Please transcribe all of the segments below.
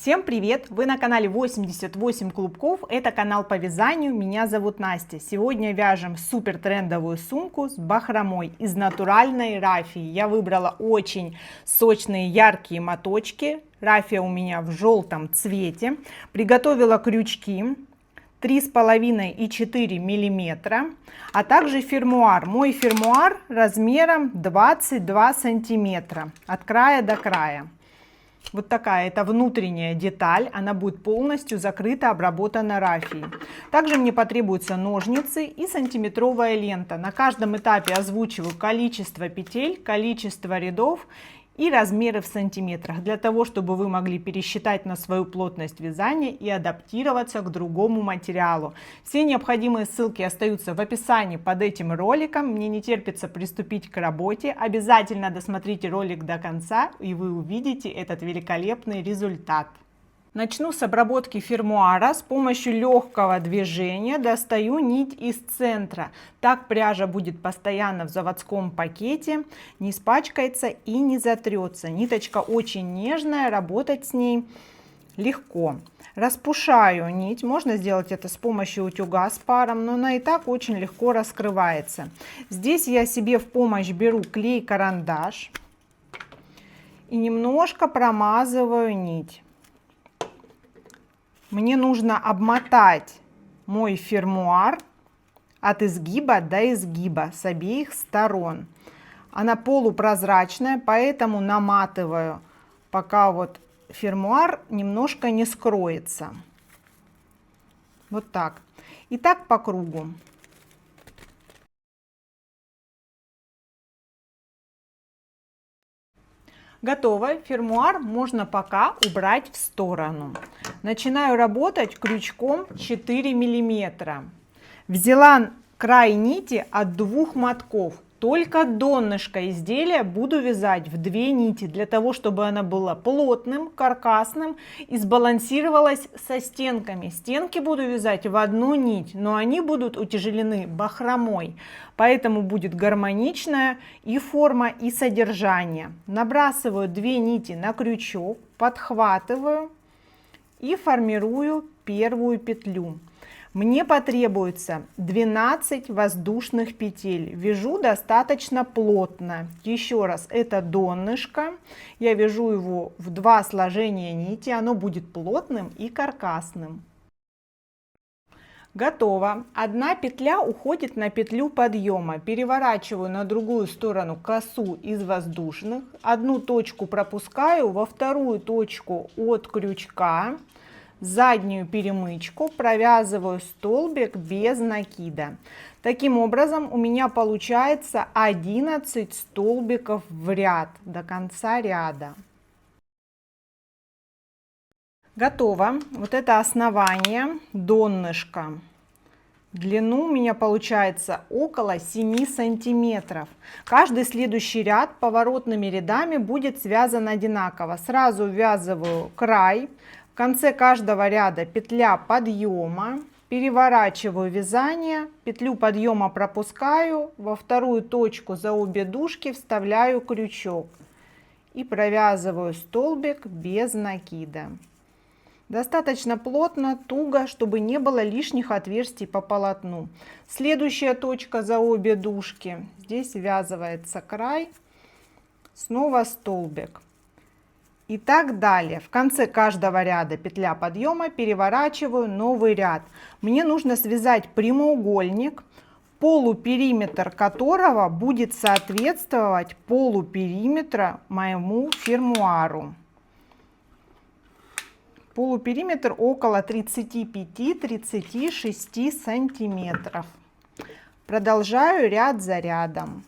Всем привет! Вы на канале 88 клубков. Это канал по вязанию. Меня зовут Настя. Сегодня вяжем супер трендовую сумку с бахромой из натуральной рафии. Я выбрала очень сочные яркие моточки. Рафия у меня в желтом цвете. Приготовила крючки 3,5 и 4 миллиметра, а также фермуар. Мой фермуар размером 22 сантиметра от края до края. Вот такая это внутренняя деталь, она будет полностью закрыта, обработана рафией. Также мне потребуются ножницы и сантиметровая лента. На каждом этапе озвучиваю количество петель, количество рядов и размеры в сантиметрах, для того, чтобы вы могли пересчитать на свою плотность вязания и адаптироваться к другому материалу. Все необходимые ссылки остаются в описании под этим роликом. Мне не терпится приступить к работе. Обязательно досмотрите ролик до конца, и вы увидите этот великолепный результат. Начну с обработки фермуара. С помощью легкого движения достаю нить из центра. Так пряжа будет постоянно в заводском пакете, не испачкается и не затрется. Ниточка очень нежная, работать с ней легко. Распушаю нить. Можно сделать это с помощью утюга с паром, но она и так очень легко раскрывается. Здесь я себе в помощь беру клей-карандаш и немножко промазываю нить. Мне нужно обмотать мой фермуар от изгиба до изгиба с обеих сторон. Она полупрозрачная, поэтому наматываю, пока вот фермуар немножко не скроется. Вот так. И так по кругу. Готово. Фермуар можно пока убрать в сторону. Начинаю работать крючком 4 миллиметра. Взяла край нити от 2 мотков. Только донышко изделия буду вязать в 2 нити, для того, чтобы она была плотным, каркасным и сбалансировалась со стенками. Стенки буду вязать в 1 нить, но они будут утяжелены бахромой, поэтому будет гармоничная и форма, и содержание. Набрасываю 2 нити на крючок, подхватываю и формирую первую петлю. Мне потребуется 12 воздушных петель. Вяжу достаточно плотно. Еще раз, это донышко. Я вяжу его в 2 сложения нити. Оно будет плотным и каркасным. Готово. 1 петля уходит на петлю подъема. Переворачиваю на другую сторону косу из воздушных. 1 точку пропускаю, во 2 точку от крючка. Заднюю перемычку провязываю столбик без накида. Таким образом у меня получается 11 столбиков в ряд до конца ряда. Готово. Вот это основание, донышко. Длину у меня получается около 7 сантиметров. Каждый следующий ряд поворотными рядами будет связан одинаково. Сразу ввязываю край. В конце каждого ряда петля подъема, переворачиваю вязание, петлю подъема пропускаю, во 2 точку за обе дужки вставляю крючок и провязываю столбик без накида. Достаточно плотно, туго, чтобы не было лишних отверстий по полотну. Следующая точка за обе дужки, здесь ввязывается край, снова столбик. И так далее. В конце каждого ряда петля подъема, переворачиваю, новый ряд. Мне нужно связать прямоугольник, полупериметр которого будет соответствовать полупериметра моему фермуару. Полупериметр около 35-36 сантиметров. Продолжаю ряд за рядом.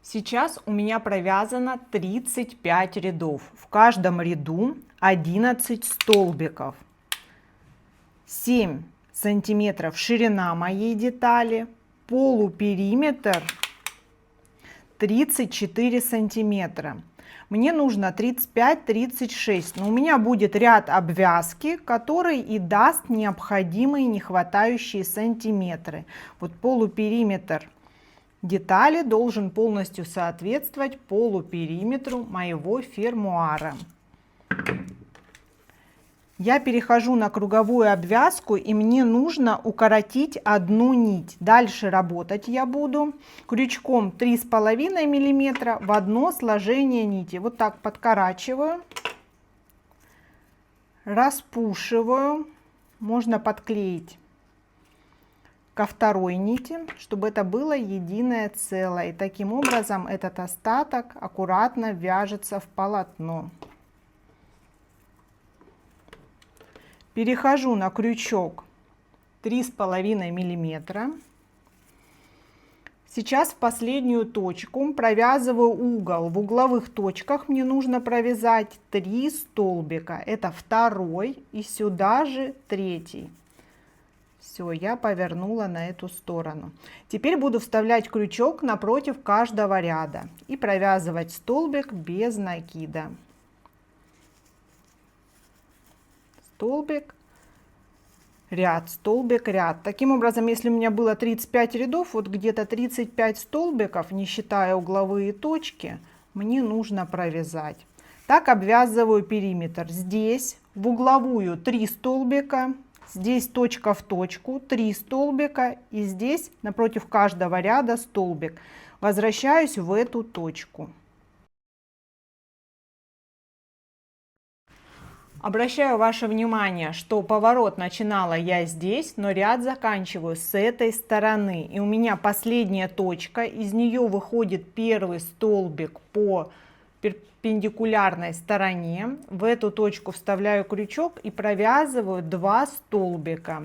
Сейчас у меня провязано 35 рядов. В каждом ряду 11 столбиков. 7 сантиметров ширина моей детали. Полупериметр 34 сантиметра. Мне нужно 35-36. Но у меня будет ряд обвязки, который и даст необходимые нехватающие сантиметры. Вот полупериметр детали должен полностью соответствовать полупериметру моего фермуара. Я перехожу на круговую обвязку, и мне нужно укоротить одну нить. Дальше работать я буду крючком 3,5 мм в одно сложение нити. Вот так подкорачиваю, распушиваю. Можно подклеить ко второй нити, чтобы это было единое целое. И таким образом этот остаток аккуратно вяжется в полотно. Перехожу на крючок 3,5 мм. Сейчас в последнюю точку провязываю угол. В угловых точках мне нужно провязать 3 столбика. Это второй и сюда же третий. Все, я повернула на эту сторону. Теперь буду вставлять крючок напротив каждого ряда и провязывать столбик без накида. Столбик, ряд, столбик, ряд. Таким образом, если у меня было 35 рядов, вот где-то 35 столбиков, не считая угловые точки, мне нужно провязать. Так обвязываю периметр. Здесь в угловую 3 столбика, здесь точка в точку 3 столбика, и здесь напротив каждого ряда столбик. Возвращаюсь в эту точку. Обращаю ваше внимание, что поворот начинала я здесь, но ряд заканчиваю с этой стороны. И у меня последняя точка, из нее выходит первый столбик по перпендикулярной стороне. В эту точку вставляю крючок и провязываю 2 столбика.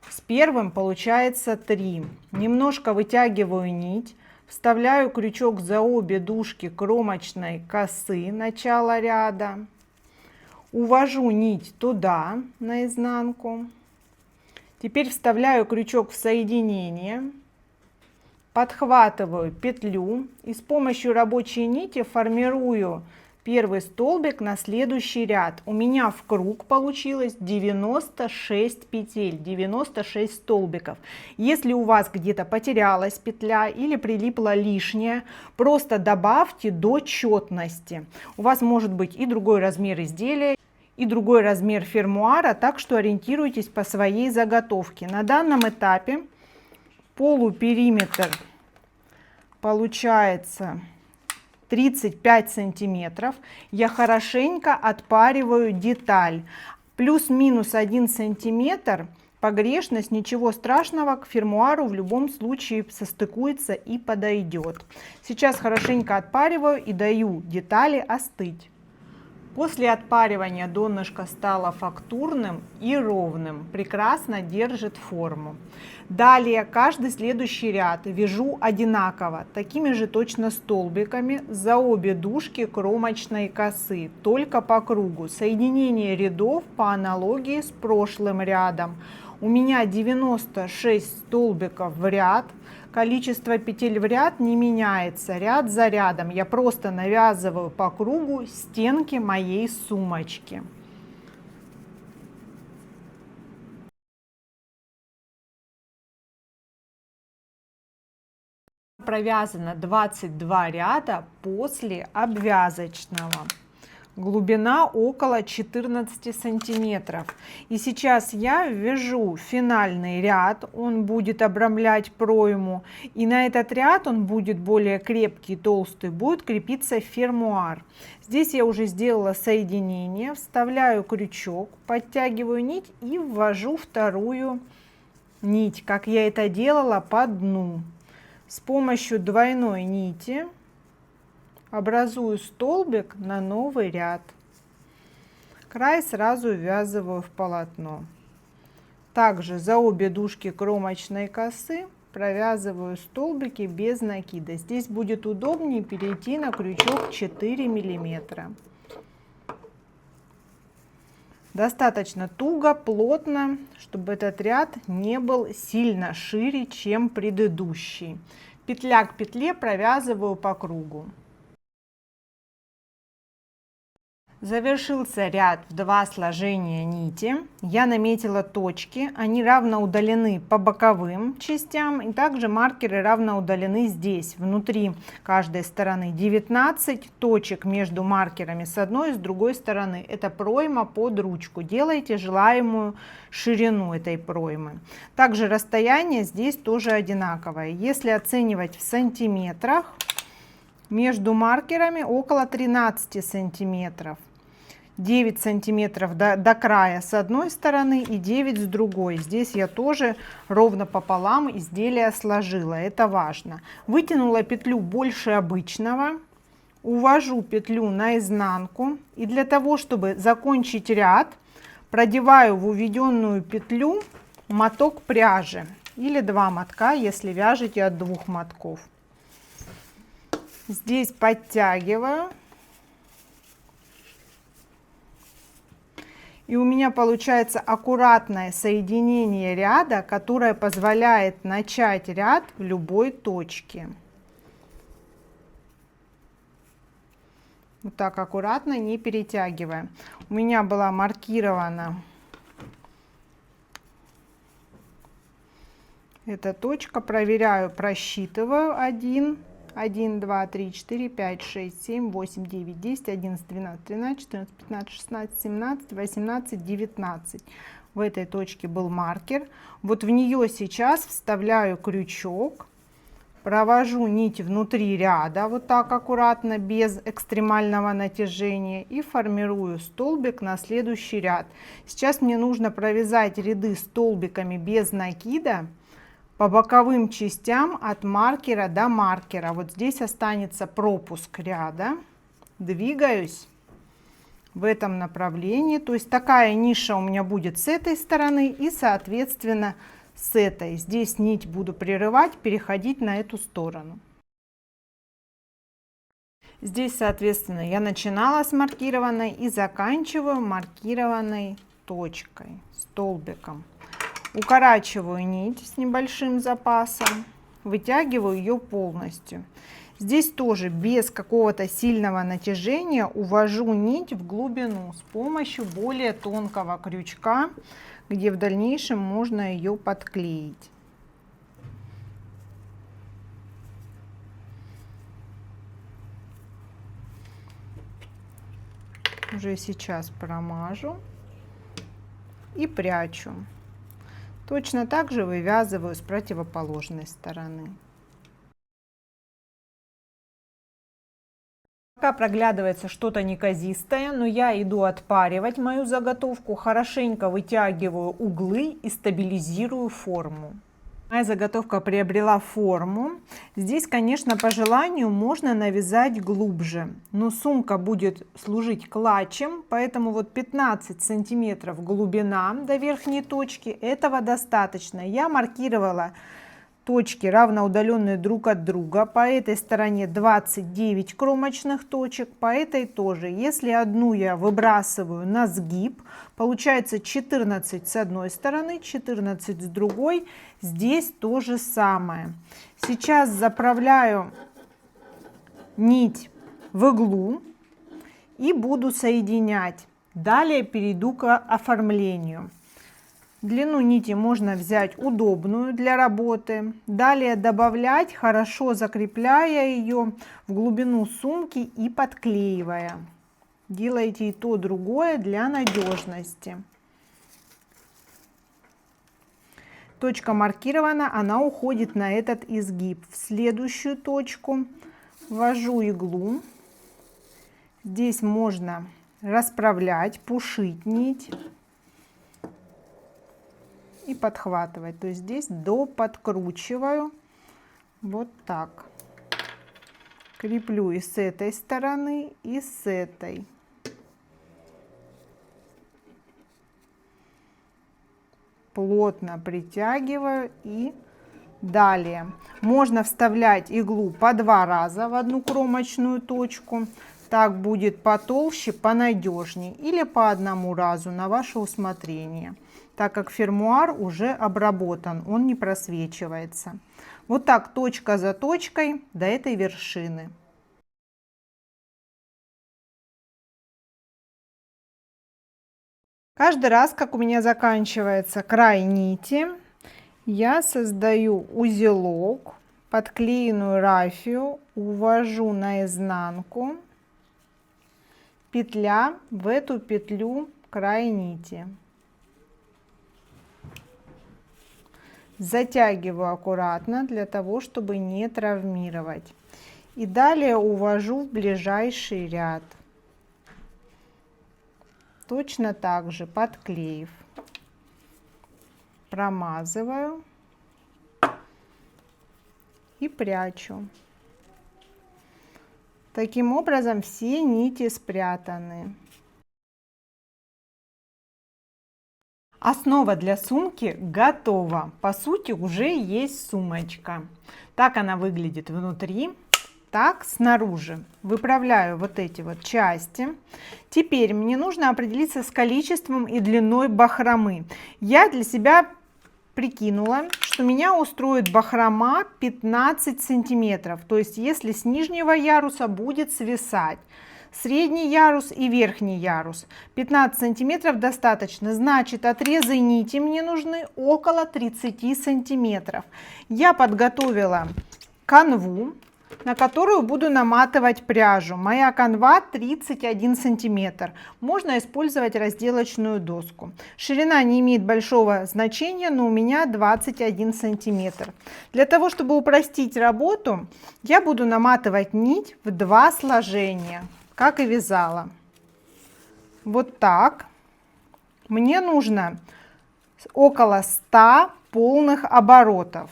С первым получается 3. Немножко вытягиваю нить, вставляю крючок за обе дужки кромочной косы начала ряда. Увожу нить туда, наизнанку. Теперь вставляю крючок в соединение, подхватываю петлю и с помощью рабочей нити формирую первый столбик на следующий ряд. У меня в круг получилось 96 петель, 96 столбиков. Если у вас где-то потерялась петля или прилипла лишняя, просто добавьте до четности. У вас может быть и другой размер изделия, и другой размер фермуара, так что ориентируйтесь по своей заготовке. На данном этапе полупериметр получается 35 сантиметров. Я хорошенько отпариваю деталь. Плюс-минус 1 сантиметр погрешность, ничего страшного, к фермуару в любом случае состыкуется и подойдет. Сейчас хорошенько отпариваю и даю детали остыть. После отпаривания донышко стало фактурным и ровным, прекрасно держит форму. Далее каждый следующий ряд вяжу одинаково, такими же точно столбиками за обе дужки кромочной косы, только по кругу. Соединение рядов по аналогии с прошлым рядом. У меня 96 столбиков в ряд. Количество петель в ряд не меняется, ряд за рядом. Я просто навязываю по кругу стенки моей сумочки. Провязано 22 ряда после обвязочного. Глубина около 14 сантиметров. И сейчас я вяжу финальный ряд, он будет обрамлять пройму, и на этот ряд он будет более крепкий, толстый, будет крепиться фермуар. Здесь я уже сделала соединение, вставляю крючок, подтягиваю нить и ввожу вторую нить, как я это делала по дну. С помощью двойной нити образую столбик на новый ряд. Край сразу ввязываю в полотно. Также за обе дужки кромочной косы провязываю столбики без накида. Здесь будет удобнее перейти на крючок 4 миллиметра. Достаточно туго, плотно, чтобы этот ряд не был сильно шире, чем предыдущий. Петля к петле провязываю по кругу. Завершился ряд в 2 сложения нити. Я наметила точки, они равно удалены по боковым частям, и также маркеры равно удалены здесь, внутри каждой стороны. 19 точек между маркерами с одной и с другой стороны. Это пройма под ручку. Делайте желаемую ширину этой проймы. Также расстояние здесь тоже одинаковое. Если оценивать в сантиметрах, между маркерами около 13 сантиметров. 9 сантиметров до края с одной стороны и 9 с другой. Здесь я тоже ровно пополам изделие сложила, это важно. Вытянула петлю больше обычного, увожу петлю наизнанку, и для того, чтобы закончить ряд, продеваю в уведенную петлю моток пряжи или 2 мотка, если вяжете от 2 мотков. Здесь подтягиваю. И у меня получается аккуратное соединение ряда, которое позволяет начать ряд в любой точке. Вот так аккуратно, не перетягивая. У меня была маркирована эта точка. Проверяю, просчитываю. 1, 2, 3, 4, 5, 6, 7, 8, 9, 10, 11, 12, 13, 14, 15, 16, 17, 18, 19. В этой точке был маркер. Вот в нее сейчас вставляю крючок, провожу нить внутри ряда, вот так аккуратно, без экстремального натяжения, и формирую столбик на следующий ряд. Сейчас мне нужно провязать ряды столбиками без накида по боковым частям от маркера до маркера. Вот здесь останется пропуск ряда. Двигаюсь в этом направлении. То есть такая ниша у меня будет с этой стороны и, соответственно, с этой. Здесь нить буду прерывать, переходить на эту сторону. Здесь, соответственно, я начинала с маркированной и заканчиваю маркированной точкой, столбиком. Укорачиваю нить с небольшим запасом, вытягиваю ее полностью. Здесь тоже без какого-то сильного натяжения увожу нить в глубину с помощью более тонкого крючка, где в дальнейшем можно ее подклеить. Уже сейчас промажу и прячу. Точно так же вывязываю с противоположной стороны. Пока проглядывается что-то неказистое, но я иду отпаривать мою заготовку, хорошенько вытягиваю углы и стабилизирую форму. Моя заготовка приобрела форму. Здесь, конечно, по желанию можно навязать глубже, но сумка будет служить клатчем, поэтому вот 15 сантиметров глубина до верхней точки, этого достаточно. Я маркировала точки, равноудаленные друг от друга. По этой стороне 29 кромочных точек, по этой тоже. Если одну я выбрасываю на сгиб, получается 14 с одной стороны, 14 с другой. Здесь то же самое. Сейчас заправляю нить в иглу и буду соединять. Далее перейду к оформлению. Длину нити можно взять удобную для работы. Далее добавлять, хорошо закрепляя ее в глубину сумки и подклеивая. Делайте и то, другое для надежности. Точка маркирована, она уходит на этот изгиб. В следующую точку ввожу иглу. Здесь можно расправлять, пушить нить и подхватывать. То есть здесь доподкручиваю вот так. Креплю и с этой стороны, и с этой. Плотно притягиваю и далее. Можно вставлять иглу по 2 раза в одну кромочную точку. Так будет потолще, понадежнее. Или по 1 разу на ваше усмотрение. Так как фермуар уже обработан, он не просвечивается. Вот так точка за точкой до этой вершины. Каждый раз, как у меня заканчивается край нити, я создаю узелок, подклеенную рафию, увожу наизнанку, петля в эту петлю край нити. Затягиваю аккуратно для того, чтобы не травмировать. И далее увожу в ближайший ряд. Точно так же подклеив, промазываю и прячу. Таким образом все нити спрятаны. Основа для сумки готова. По сути, уже есть сумочка. Так она выглядит внутри, так снаружи. Выправляю вот эти вот части. Теперь мне нужно определиться с количеством и длиной бахромы. Я для себя прикинула, что меня устроит бахрома 15 сантиметров. То есть, если с нижнего яруса будет свисать средний ярус и верхний ярус, 15 сантиметров достаточно. Значит, отрезы нити мне нужны около 30 сантиметров. Я подготовила канву, на которую буду наматывать пряжу. Моя канва 31 сантиметр. Можно использовать разделочную доску. Ширина не имеет большого значения, но у меня 21 сантиметр. Для того, чтобы упростить работу, я буду наматывать нить в 2 сложения, как и вязала. Вот так. Мне нужно около 100 полных оборотов.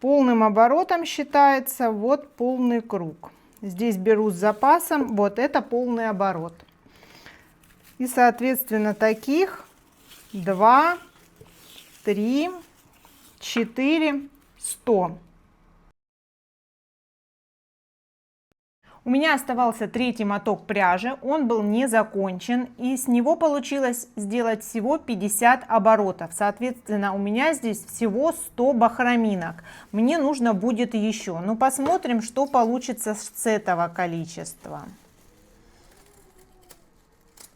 Полным оборотом считается вот полный круг. Здесь беру с запасом, вот это полный оборот. И соответственно таких 2, 3, 4, 100. У меня оставался третий моток пряжи, он был не закончен, и с него получилось сделать всего 50 оборотов. Соответственно, у меня здесь всего 100 бахроминок. Мне нужно будет еще. Ну, посмотрим, что получится с этого количества.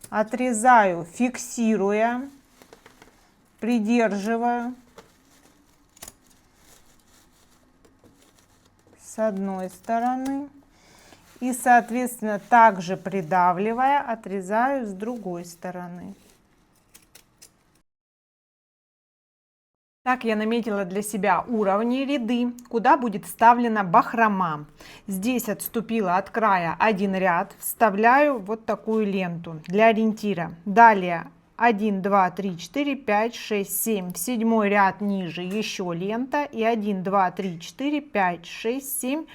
Отрезаю, фиксируя, придерживаю с одной стороны. И, соответственно, также придавливая, отрезаю с другой стороны. Так я наметила для себя уровни ряды, куда будет вставлена бахрома. Здесь отступила от края один ряд, вставляю вот такую ленту для ориентира. Далее 1, 2, 3, 4, 5, 6, 7. В 7 ряд ниже еще лента. И 1, 2, 3, 4, 5, 6, 7.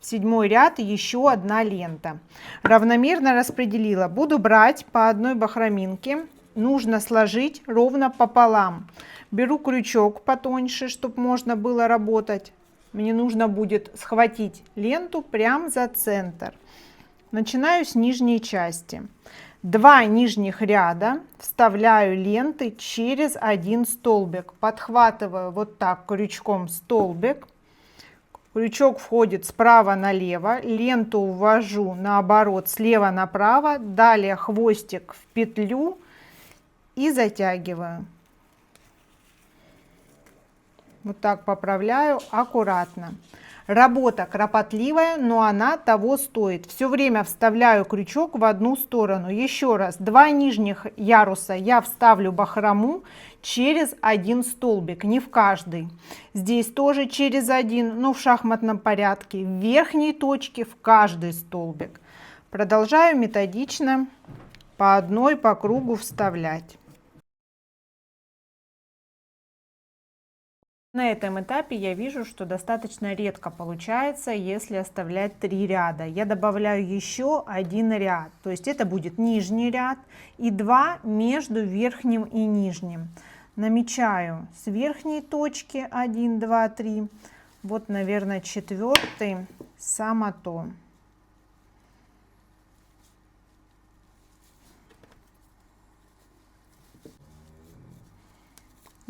В 7 ряд еще одна лента. Равномерно распределила. Буду брать по одной бахроминке. Нужно сложить ровно пополам. Беру крючок потоньше, чтобы можно было работать. Мне нужно будет схватить ленту прямо за центр. Начинаю с нижней части. 2 нижних ряда вставляю ленты через один столбик. Подхватываю вот так крючком столбик. Крючок входит справа налево, ленту ввожу наоборот слева направо, далее хвостик в петлю и затягиваю. Вот так поправляю аккуратно. Работа кропотливая, но она того стоит. Все время вставляю крючок в одну сторону. Еще раз, 2 нижних яруса я вставлю бахрому через один столбик, не в каждый. Здесь тоже через один, но в шахматном порядке. В верхней точке в каждый столбик. Продолжаю методично по одной по кругу вставлять. На этом этапе я вижу, что достаточно редко получается, если оставлять 3 ряда. Я добавляю еще один ряд, то есть это будет нижний ряд и 2 между верхним и нижним. Намечаю с верхней точки 1, 2, 3, вот, наверное, 4-й, само то.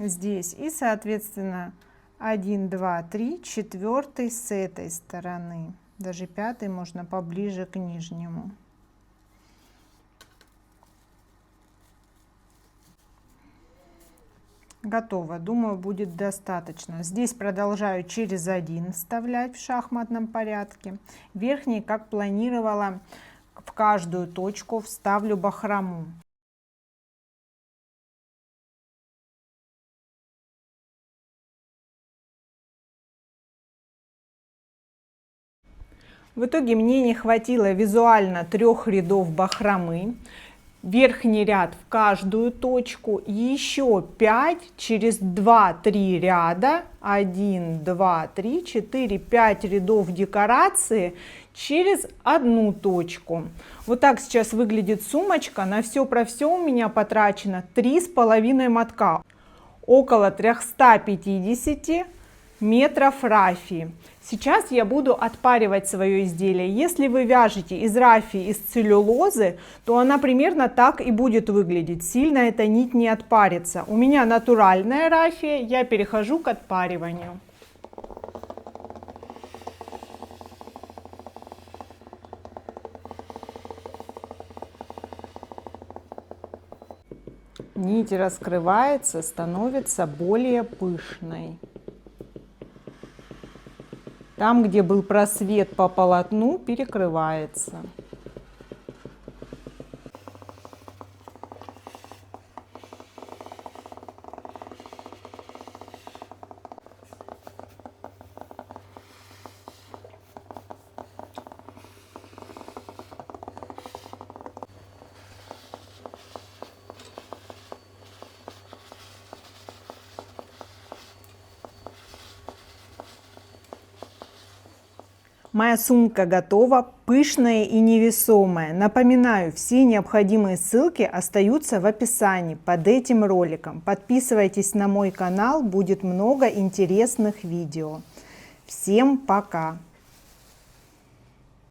Здесь и, соответственно, 1, 2, 3, 4 с этой стороны, даже 5 можно поближе к нижнему. Готово. Думаю, будет достаточно. Здесь продолжаю через один вставлять в шахматном порядке. Верхний, как планировала, в каждую точку вставлю бахрому. В итоге мне не хватило визуально 3 рядов бахромы. Верхний ряд в каждую точку, еще 5 через 2-3 ряда, 1, 2, 3, 4, 5 рядов декорации через одну точку. Вот так сейчас выглядит сумочка. На все про все у меня потрачено 3,5 мотка, около 350 метров рафии. Сейчас я буду отпаривать свое изделие. Если вы вяжете из рафии, из целлюлозы, то она примерно так и будет выглядеть. Сильно эта нить не отпарится. У меня натуральная рафия, я перехожу к отпариванию. Нить раскрывается, становится более пышной. Там, где был просвет по полотну, перекрывается. Моя сумка готова, пышная и невесомая. Напоминаю, все необходимые ссылки остаются в описании под этим роликом. Подписывайтесь на мой канал, будет много интересных видео. Всем пока!